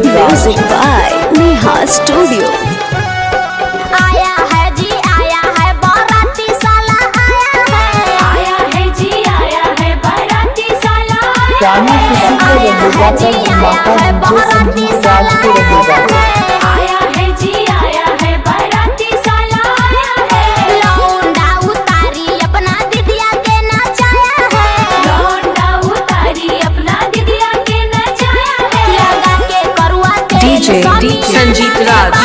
Music by Neha Studio। आया है जी आया है बाराती साला आया है जी आया है बाराती साला आया है जी आया है बाराती साला आया है जी आया है बाराती साला आया है लौंडा उतारी अपना दिदिया के नचाया है लौंडा उतारी अपना दिदिया के नचाया है लगा के करुआ DJ संजीत राज।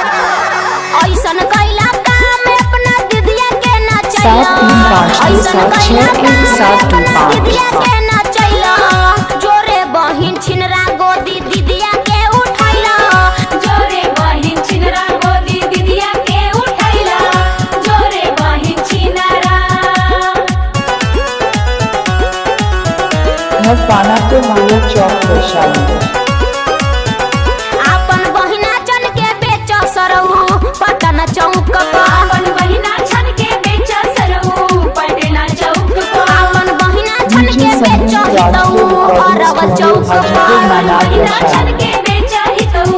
ऐसन कैला काम अपना दिदिया के नचैला 735276172 दिदिया के नचैला जोरे बहिन छिनरा गोदी दिदिया के उठैला जोरे बहिन छिनरा गोदी दिदिया के उठैला जोरे बहिन छिनरा पाना तो माया चौक वैशाली पटना चौक अपन बहिना छन के बेच सरऊ पटना चौक अपन बहिना छन के बेच हितऊ अरवल चौक बहिना छन के बेच हितऊ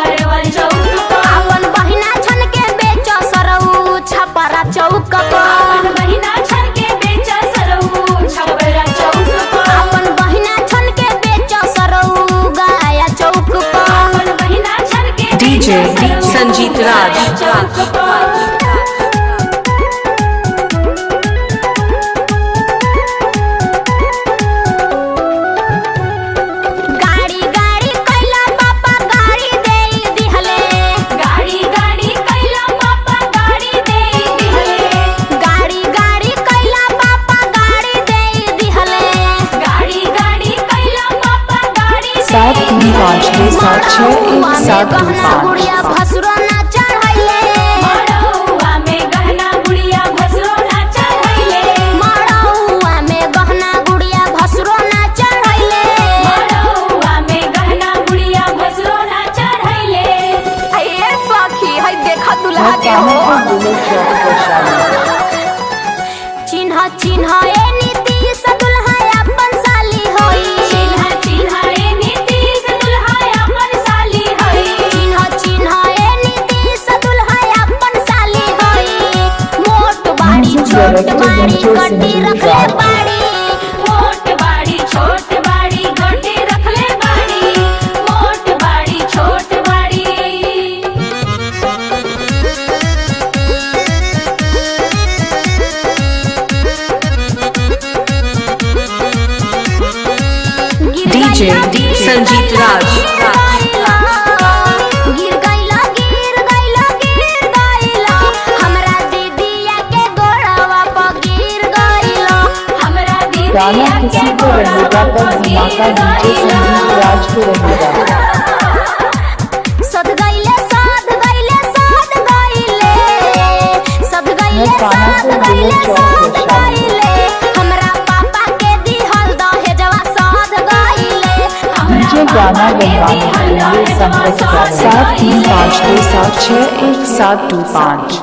अरवल चौक अपन बहिना छन के बेच सरऊ छपरा चौक अपन बहिना छन के बेच सरऊ छपरा चौक अपन बहिना छन के बेच सरऊ गाया चौक अपन बहिना छन के DJ संजीत राज। गाड़ी गाड़ी कैला पापा गाड़ी दे दिहले गाड़ी गाड़ी कैला पापा गाड़ी दे दिहले गाड़ी गाड़ी कैला पापा गाड़ी दे दिहले गाड़ी गाड़ी कैला पापा गाड़ी 735276172 गुड़िया भसुरो ना चढ़ैले मड़ौआ में गहना गुड़िया भसुरो ना चढ़ैले मड़ौआ में गहना गुड़िया भसुरो ना चढ़ैले मड़ौआ में गहना गुड़िया भसुरो ना चढ़ैले ए सखी है देखा दुल्हा के हो चिन्ह चिन्ह ए नीति से दुल्हा अपन साली होई चिन्ह चिन्ह ए नीति से दुल्हा अपन साली होई चिन्ह चिन्ह ए नीति से दुल्हा अपन साली होई मोट बाड़ी छोट बाड़ी गड्डी रखले बाड़ी मोट बाड़ी छोट बाड़ी गड्डी रखले बाड़ी मोट बाड़ी छोट बाड़ी DJ संजीत राज। गिर गइला हमरा दीदिया के गोड़वा पर गिर गइला हमरा गाना दीदिया किसी के को रहेगा पर धमाका डीजे संजीत राज को रहेगा सद गइले हमरा पापा के दिहल दहेजवा सद गइले डीजे गाना बनवाने के लिए संपर्क करें 735276172